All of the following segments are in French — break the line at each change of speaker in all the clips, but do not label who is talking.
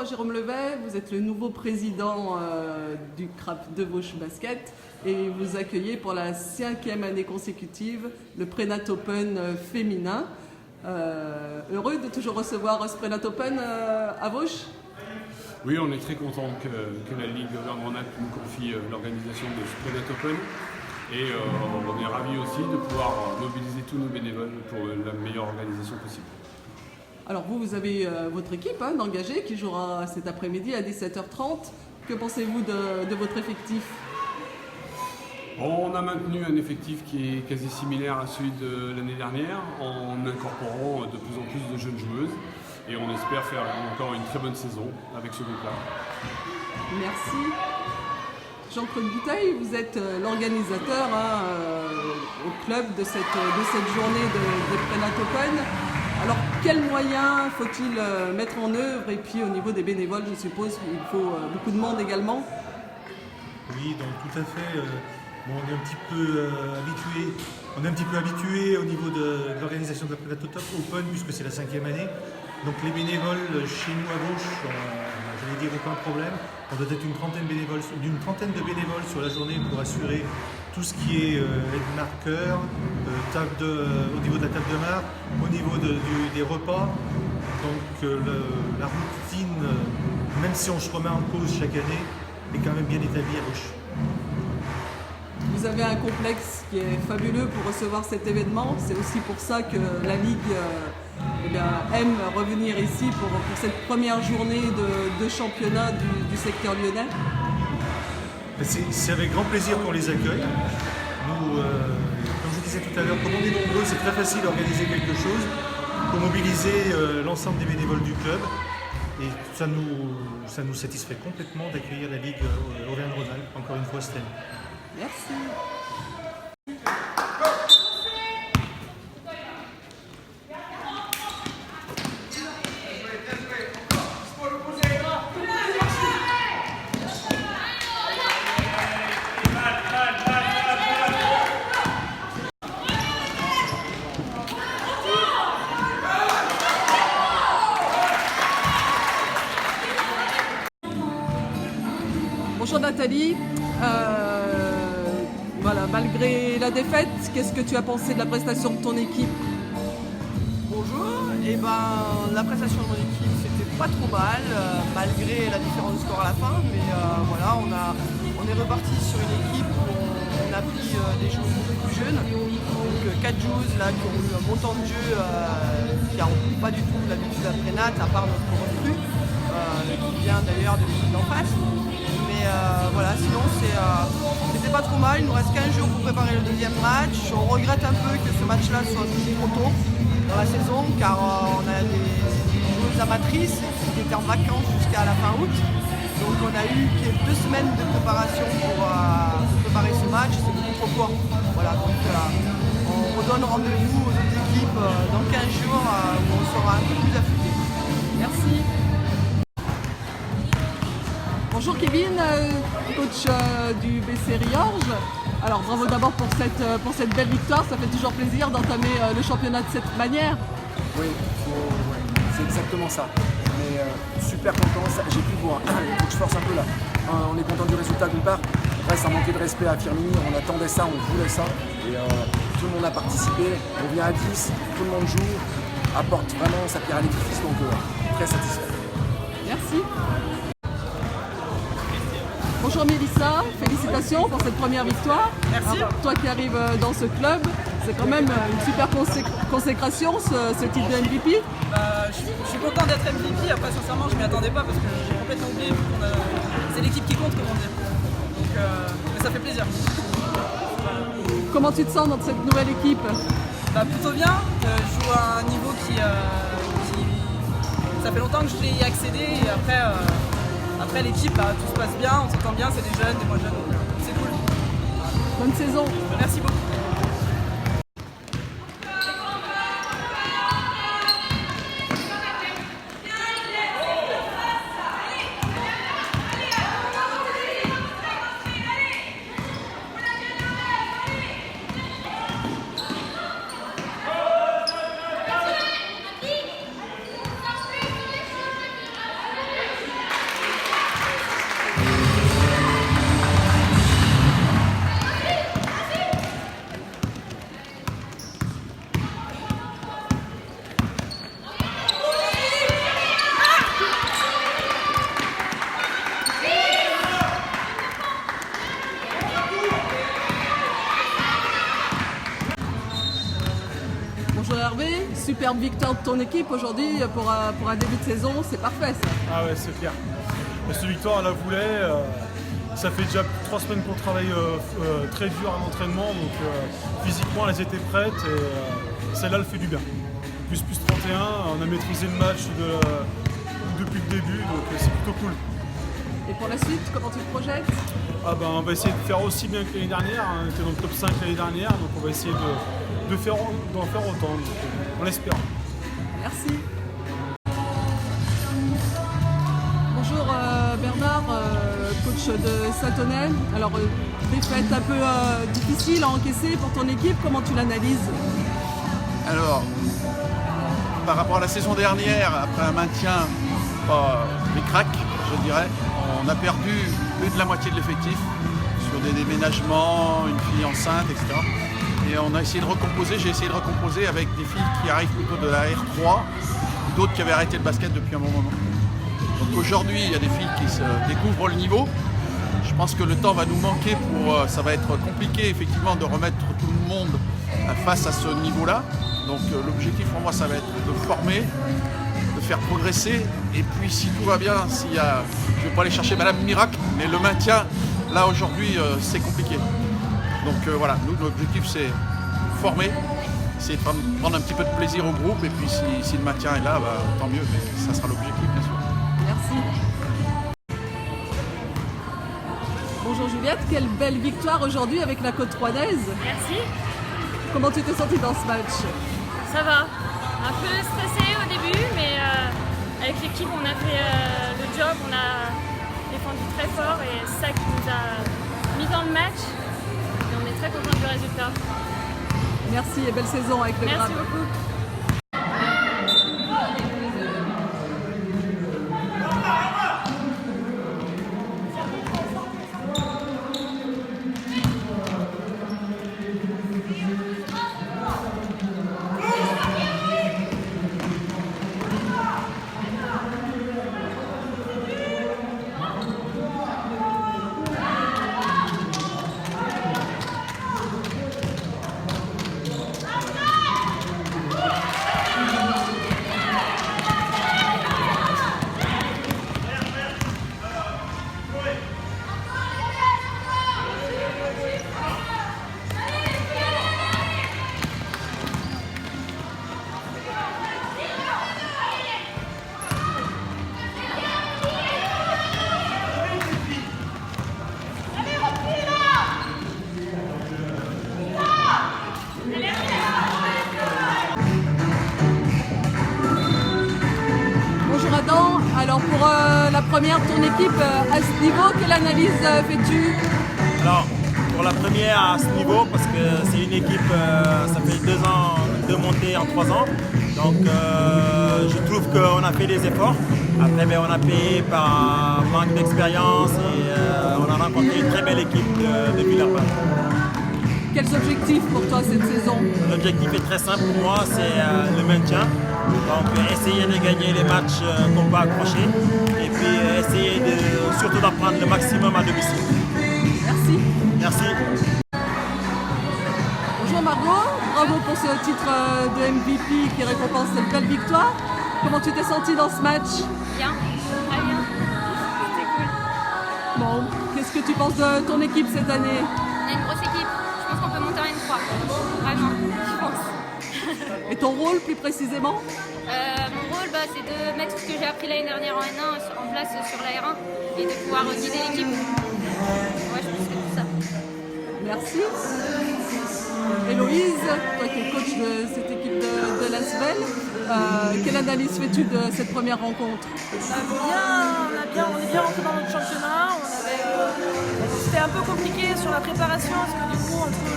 Jérôme Levet, vous êtes le nouveau président du CRAP de Vauche Basket et vous accueillez pour la 5e année consécutive le Prénat Open féminin. Heureux de toujours recevoir ce Prénat Open à Vauche?
Oui, on est très content que la Ligue Auvergne-Rhône-Alpes nous confie l'organisation de ce Prénat Open. Et on est ravis aussi de pouvoir mobiliser tous nos bénévoles pour la meilleure organisation possible.
Alors vous avez votre équipe d'engagés qui jouera cet après-midi à 17h30. Que pensez-vous de votre effectif?
On a maintenu un effectif qui est quasi similaire à celui de l'année dernière en incorporant de plus en plus de jeunes joueuses. Et on espère faire encore une très bonne saison avec ce groupe-là.
Merci. Jean-Claude Bouteille, vous êtes l'organisateur au club de cette journée de Prénat Open. Alors, quels moyens faut-il mettre en œuvre? Et puis, au niveau des bénévoles, je suppose qu'il faut beaucoup de monde également.
Oui, donc tout à fait. Bon, on est un petit peu habitué au niveau de l'organisation de la Prénat Open, puisque c'est la 5e année. Donc les bénévoles chez nous à Vauche, j'allais dire aucun problème. On doit être d'une trentaine de bénévoles sur la journée pour assurer tout ce qui est aide-marqueur, au niveau de la table de marque, au niveau des repas. Donc la routine, même si on se remet en cause chaque année, est quand même bien établie à Vauche.
Vous avez un complexe qui est fabuleux pour recevoir cet événement. C'est aussi pour ça que la Ligue aime revenir ici pour cette première journée de championnat du secteur lyonnais.
C'est avec grand plaisir qu'on les accueille. Nous, comme je disais tout à l'heure, comme on est nombreux, c'est très facile d'organiser quelque chose pour mobiliser l'ensemble des bénévoles du club. Et ça nous satisfait complètement d'accueillir la Ligue Auvergne-Rhône-Alpes, encore une fois cette année.
Merci. Bonjour Nathalie. Voilà, malgré la défaite, qu'est-ce que tu as pensé de la prestation de ton équipe?
Bonjour, la prestation de mon équipe c'était pas trop mal, malgré la différence de score à la fin, mais voilà, on est reparti sur une équipe où on a pris des joueurs beaucoup plus jeunes, donc 4 joueuses là, qui ont eu un bon temps de jeu, qui n'ont pas du tout l'habitude de la Prénat, à part notre recrue, qui vient d'ailleurs de l'équipe d'en face. Mais voilà, sinon c'était pas trop mal, il nous reste 15 jours pour préparer le deuxième match. On regrette un peu que ce match-là soit trop tôt dans la saison, car on a des joueuses amatrices qui étaient en vacances jusqu'à la fin août. Donc on a eu 2 semaines de préparation pour préparer ce match, c'est beaucoup trop court. Voilà, donc on redonne rendez-vous aux autres équipes dans 15 jours où on sera un peu plus affûté. Merci.
Bonjour Kevin, coach du BC Riorges. Alors bravo d'abord pour cette belle victoire, ça fait toujours plaisir d'entamer le championnat de cette manière.
Oui, c'est exactement ça. Mais super content, j'ai pu voir, il faut que je force un peu là. On est content du résultat d'une part, après ça manquait de respect à Firmini, on attendait ça, on voulait ça. Et tout le monde a participé, on vient à 10, tout le monde joue, apporte vraiment sa pierre à l'édifice, donc très satisfait.
Merci. Bonjour Mélissa, félicitations pour cette première victoire.
Merci.
Alors, toi qui arrives dans ce club, c'est quand même une super consécration ce titre de MVP.
Je suis content d'être MVP, après sincèrement je m'y attendais pas parce que j'ai complètement oublié vu c'est l'équipe qui compte comme on dit. Donc mais ça fait plaisir.
Comment tu te sens dans cette nouvelle équipe?
Plutôt bien, je joue à un niveau qui ça fait longtemps que je voulais y accéder et après l'équipe, tout se passe bien, on s'entend bien, c'est des jeunes, des moins jeunes, donc c'est cool.
Bonne saison.
Merci beaucoup.
Bonjour Hervé, superbe victoire de ton équipe aujourd'hui pour un début de saison, c'est parfait ça.
Ah ouais, c'est clair. Cette victoire, on la voulait. Ça fait déjà 3 semaines qu'on travaille très dur à l'entraînement, donc physiquement elles étaient prêtes et celle-là elle fait du bien. Plus 31, on a maîtrisé le match depuis le début, donc c'est plutôt cool.
Et pour la suite, comment tu te projettes?
On va essayer de faire aussi bien que l'année dernière, on était dans le top 5 l'année dernière, donc on va essayer d'en faire autant, donc, on l'espère.
Merci. Bonjour Bernard, coach de Satonnet. Alors, défaite un peu difficile à encaisser pour ton équipe, comment tu l'analyses?
Alors, par rapport à la saison dernière, après un maintien, les cracks, je dirais, on a perdu plus de la moitié de l'effectif sur des déménagements, une fille enceinte, etc. Et on a essayé de recomposer, j'ai essayé de recomposer avec des filles qui arrivent plutôt de la R3, d'autres qui avaient arrêté le basket depuis un bon moment. Donc aujourd'hui, il y a des filles qui se découvrent le niveau. Je pense que le temps va nous manquer ça va être compliqué effectivement de remettre tout le monde face à ce niveau-là. Donc l'objectif pour moi, ça va être de former, de faire progresser. Et puis si tout va bien, je ne vais pas aller chercher Madame Miracle, mais le maintien, là aujourd'hui, c'est compliqué. Donc voilà, nous, l'objectif c'est former, essayer de prendre un petit peu de plaisir au groupe. Et puis si le maintien est là, tant mieux, mais ça sera l'objectif bien sûr.
Merci. Bonjour Juliette, quelle belle victoire aujourd'hui avec la Côte Rouennaise.
Merci,
Comment tu t'es sentie dans ce match?
ça va. Un peu stressé au début, mais avec l'équipe on a fait le job, on a défendu très fort et c'est ça qui nous a mis dans le match. Et on est très contents du résultat.
Merci et belle saison avec le
Merci
Grappe.
beaucoup.
Bonjour Adam, alors pour la première de ton équipe à ce niveau, quelle analyse fais-tu?
Alors, pour la première à ce niveau, parce que c'est une équipe, ça fait 2 ans de montée en 3 ans. Donc, je trouve qu'on a fait des efforts. Après, on a payé par manque d'expérience et on a rencontré une très belle équipe de Villeurbanne.
Quels objectifs pour toi cette saison?
L'objectif est très simple pour moi, c'est le maintien. Donc, essayer de gagner les matchs qu'on peut accrocher et puis essayer surtout d'apprendre le maximum à domicile.
Merci.
Merci.
Bonjour Margot, bravo pour ce titre de MVP qui récompense cette belle victoire. Comment tu t'es sentie dans ce match?
Bien, très bien. C'était cool.
Bon, qu'est-ce que tu penses de ton équipe cette année?
On a une grosse équipe. Je pense qu'on peut monter en N3. Vraiment, je pense.
Et ton rôle plus précisément?
Mon rôle, c'est de mettre ce que j'ai appris l'année dernière en N1 en place sur la R1 et de pouvoir guider l'équipe. Ouais, je pense que c'est tout ça.
Merci. Héloïse, toi qui es coach de cette équipe de l'Asvel, quelle analyse fais-tu de cette première rencontre?
On est bien rentré dans notre championnat. C'était un peu compliqué sur la préparation parce que du coup entre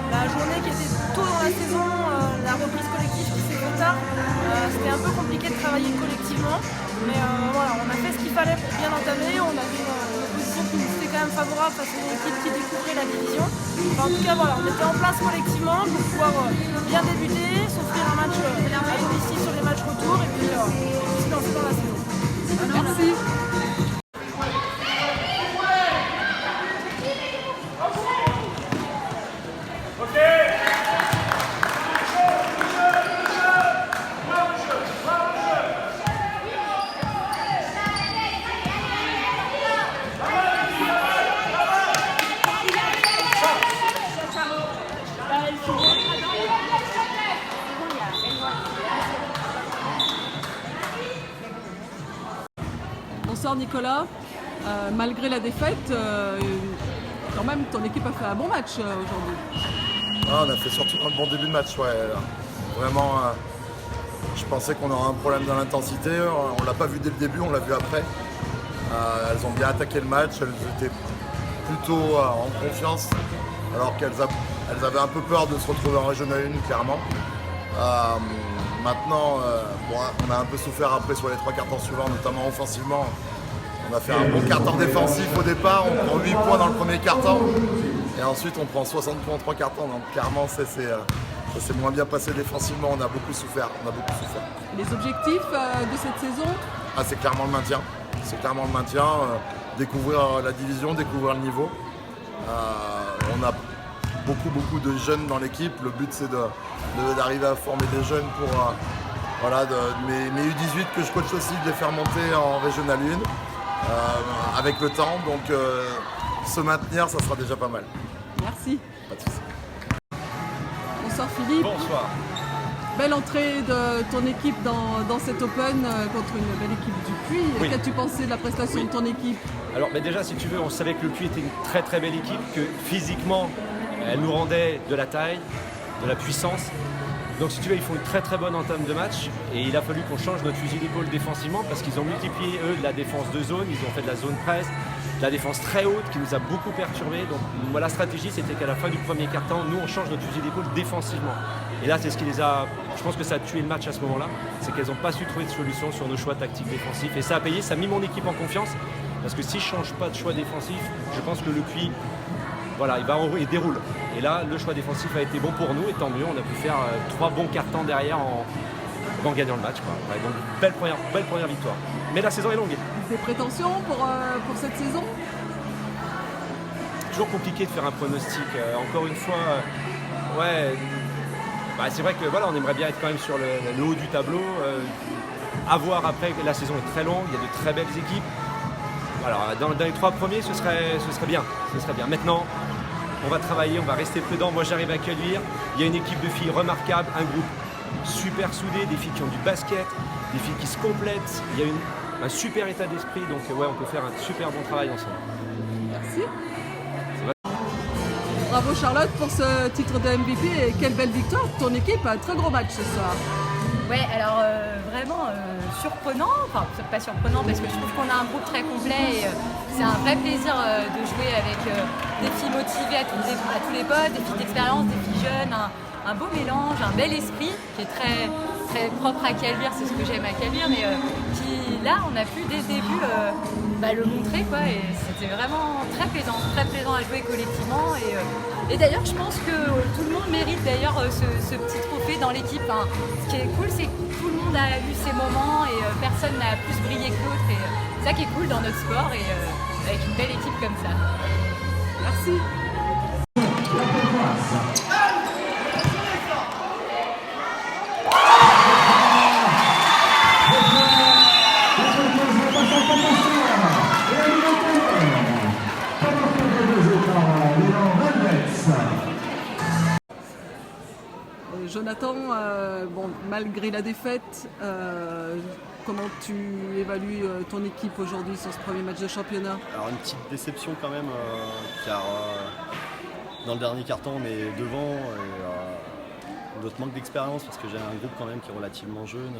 la journée qui était tôt dans la saison, la reprise collective qui s'est fait tard, c'était un peu compliqué de travailler collectivement. Mais voilà, on a fait ce qu'il fallait pour bien entamer. On avait une position qui nous était quand même favorable face à une équipe qui découvrait la division. Enfin, en tout cas, voilà, on était en place collectivement pour pouvoir bien débuter, s'offrir un match à domicile sur les matchs retour et puis se lancer dans la saison.
Merci. Bonsoir Nicolas. Malgré la défaite, quand même ton équipe a fait un bon match aujourd'hui.
On a fait surtout un bon début de match. Ouais. Vraiment, je pensais qu'on aurait un problème dans l'intensité. On ne l'a pas vu dès le début, on l'a vu après. Elles ont bien attaqué le match, elles étaient plutôt en confiance, alors qu'elles avaient un peu peur de se retrouver en Régional 1, clairement. Maintenant, on a un peu souffert après sur les 3 quarts temps suivants, notamment offensivement. On a fait un bon quart temps défensif au départ, on prend 8 points dans le premier quart temps, et ensuite on prend 60 points en 3 quarts temps. Donc clairement, ça s'est moins bien passé défensivement, on a beaucoup souffert.
Les objectifs de cette saison?
C'est clairement le maintien. Découvrir la division, découvrir le niveau. On a beaucoup de jeunes dans l'équipe. Le but c'est d'arriver à former des jeunes pour mes U18 que je coach aussi, de les faire monter en Régional 1 avec le temps. Donc se maintenir, ça sera déjà pas mal.
Merci.
Pas de soucis.
Bonsoir Philippe.
Bonsoir.
Belle entrée de ton équipe dans cet Open contre une belle équipe du Puy.
Oui.
Qu'as-tu pensé de la prestation de ton équipe?
Alors déjà, si tu veux, on savait que le Puy était une très très belle équipe, que physiquement, elle nous rendait de la taille, de la puissance. Donc si tu veux, ils font une très très bonne entame de match et il a fallu qu'on change notre fusil d'épaule défensivement parce qu'ils ont multiplié eux de la défense de zone, ils ont fait de la zone presse, de la défense très haute qui nous a beaucoup perturbé. Donc moi, la stratégie c'était qu'à la fin du premier quart-temps, nous on change notre fusil d'épaule défensivement. Et là c'est ce qui les a, je pense que ça a tué le match à ce moment-là, c'est qu'elles n'ont pas su trouver de solution sur nos choix tactiques défensifs et ça a payé, ça a mis mon équipe en confiance parce que si je ne change pas de choix défensif, je pense que le Puy, voilà, il déroule. Et là, le choix défensif a été bon pour nous et tant mieux, on a pu faire 3 bons cartons derrière en gagnant le match. Ouais, donc belle première victoire. Mais la saison est longue.
Des prétentions pour cette saison?
Toujours compliqué de faire un pronostic. Encore une fois, c'est vrai que voilà, on aimerait bien être quand même sur le haut du tableau. À voir après, la saison est très longue, il y a de très belles équipes. Alors, dans les 3 premiers, ce serait bien. Maintenant, on va travailler, on va rester prudent. Moi, j'arrive à accueillir. Il y a une équipe de filles remarquable, un groupe super soudé, des filles qui ont du basket, des filles qui se complètent. Il y a un super état d'esprit. Donc, on peut faire un super bon travail ensemble.
Merci. Bravo Charlotte pour ce titre de MVP et quelle belle victoire. Ton équipe a un très gros match ce soir.
Ouais, alors vraiment surprenant, enfin pas surprenant parce que je trouve qu'on a un groupe très complet et c'est un vrai plaisir de jouer avec des filles motivées à tous les postes, des filles d'expérience, des filles jeunes, un beau mélange, un bel esprit qui est très, très propre à Caluire, c'est ce que j'aime à Caluire, mais qui là on a pu dès le début le montrer quoi, et c'était vraiment très plaisant à jouer collectivement et d'ailleurs je pense que tout le monde mérite d'ailleurs ce petit trophée dans l'équipe. Hein. Ce qui est cool c'est que tout le monde a eu ses moments et personne n'a plus brillé que l'autre et c'est ça qui est cool dans notre sport et avec une belle équipe comme ça.
Merci. Jonathan, malgré la défaite, comment tu évalues ton équipe aujourd'hui sur ce premier match de championnat?
Alors une petite déception quand même, car dans le dernier carton on est devant et notre manque d'expérience, parce que j'ai un groupe quand même qui est relativement jeune,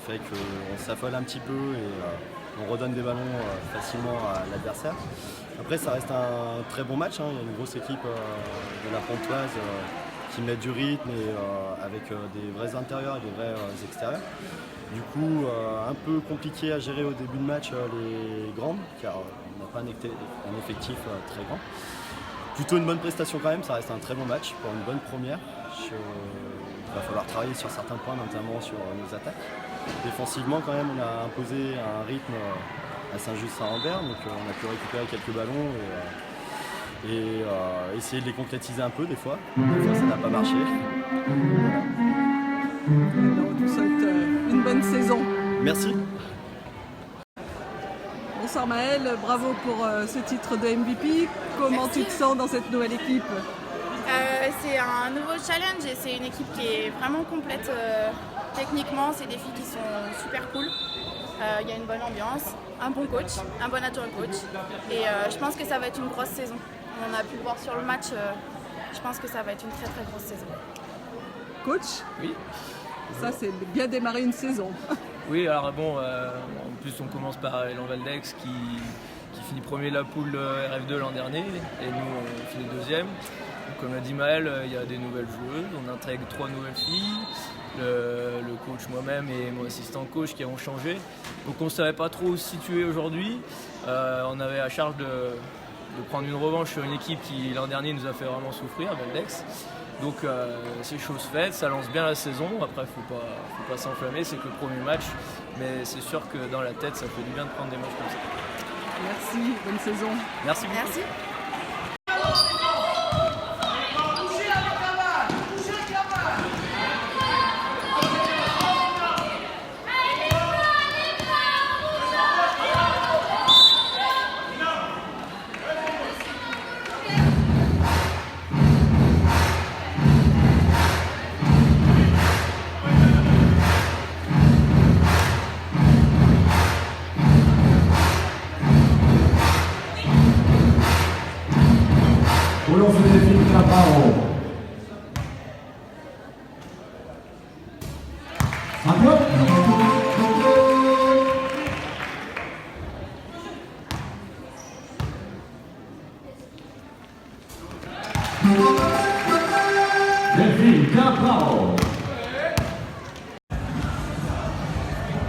fait qu'on s'affole un petit peu et on redonne des ballons facilement à l'adversaire. Après ça reste un très bon match, hein. Il y a une grosse équipe de la Pontoise qui met du rythme et avec des vrais intérieurs et des vrais extérieurs. Du coup, un peu compliqué à gérer au début de match les grandes, car on n'a pas un effectif très grand. Plutôt une bonne prestation quand même, ça reste un très bon match pour une bonne première. Il va falloir travailler sur certains points, notamment sur nos attaques. Défensivement quand même, on a imposé un rythme à Saint-Just-Saint-Rambert, donc on a pu récupérer quelques ballons et essayer de les concrétiser un peu des fois. Des fois ça n'a pas marché.
On vous souhaite une bonne saison.
Merci.
Bonsoir Maëlle, bravo pour ce titre de MVP. Comment tu te sens dans cette nouvelle équipe?
C'est un nouveau challenge et c'est une équipe qui est vraiment complète techniquement. C'est des filles qui sont super cool. Il y a une bonne ambiance, un bon coach, un bon adjoint coach. Et je pense que ça va être une grosse saison. On a pu le voir sur le match. Je pense que ça va être une très très grosse saison.
Coach,
Oui.
ça c'est bien démarrer une saison.
Oui, alors bon, en plus on commence par Elan Valdex qui finit premier de la poule RF2 l'an dernier et nous on finit deuxième. Donc, comme l'a dit Maël, il y a des nouvelles joueuses, on intègre 3 nouvelles filles, le coach moi-même et mon assistant coach qui ont changé. Donc on ne savait pas trop où se situer aujourd'hui. On avait à charge de prendre une revanche sur une équipe qui l'an dernier nous a fait vraiment souffrir, Valdex. Donc c'est chose faite, ça lance bien la saison. Après, faut pas s'enflammer, c'est que le premier match. Mais c'est sûr que dans la tête, ça fait du bien de prendre des matchs comme ça.
Merci, bonne saison.
Merci beaucoup.
Merci.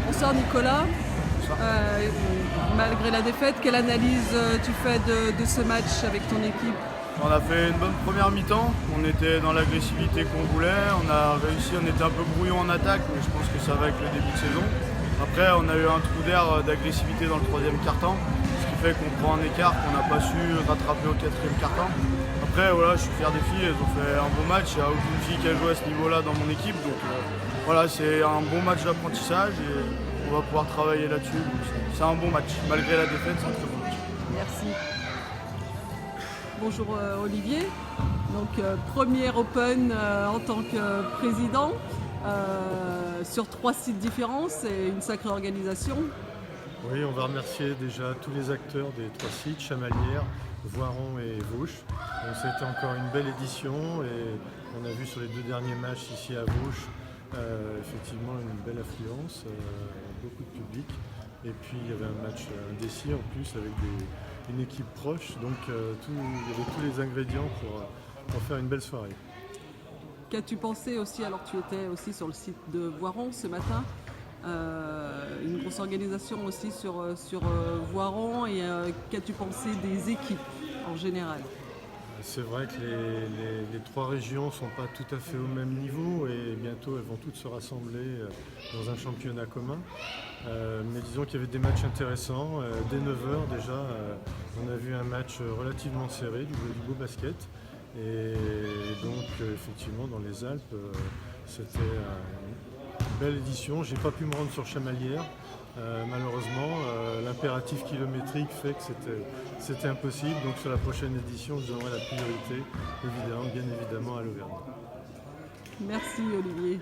Bonsoir Nicolas. Malgré la défaite, quelle analyse tu fais de ce match avec ton équipe?
On a fait une bonne première mi-temps, on était dans l'agressivité qu'on voulait, on a réussi, on était un peu brouillon en attaque, mais je pense que ça va avec le début de saison. Après, on a eu un trou d'air d'agressivité dans le troisième quart-temps, ce qui fait qu'on prend un écart qu'on n'a pas su rattraper au quatrième quart-temps. Après, voilà, je suis fier des filles, elles ont fait un bon match, il n'y a aucune fille qui a joué à ce niveau-là dans mon équipe, donc voilà, c'est un bon match d'apprentissage et on va pouvoir travailler là-dessus. C'est un bon match, malgré la défaite, c'est un très bon match.
Merci. Bonjour Olivier, donc premier Open en tant que président sur 3 sites différents, c'est une sacrée organisation.
Oui, on va remercier déjà tous les acteurs des 3 sites, Chamalières, Voiron et Vauche. C'était encore une belle édition et on a vu sur les 2 derniers matchs ici à Vauche effectivement une belle affluence, beaucoup de public. Et puis il y avait un match indécis en plus avec une équipe proche, donc il y avait tous les ingrédients pour faire une belle soirée.
Qu'as-tu pensé aussi, alors tu étais aussi sur le site de Voiron ce matin, une grosse organisation aussi sur Voiron, et qu'as-tu pensé des équipes en général?
C'est vrai que les 3 régions ne sont pas tout à fait au même niveau et bientôt elles vont toutes se rassembler dans un championnat commun. Mais disons qu'il y avait des matchs intéressants. Dès 9h déjà, on a vu un match relativement serré, du beau basket. Et donc effectivement dans les Alpes, c'était une belle édition. J'ai pas pu me rendre sur Chamalières. Malheureusement, l'impératif kilométrique fait que c'était impossible. Donc sur la prochaine édition, je donnerai la priorité, bien évidemment, à l'Auvergne.
Merci Olivier.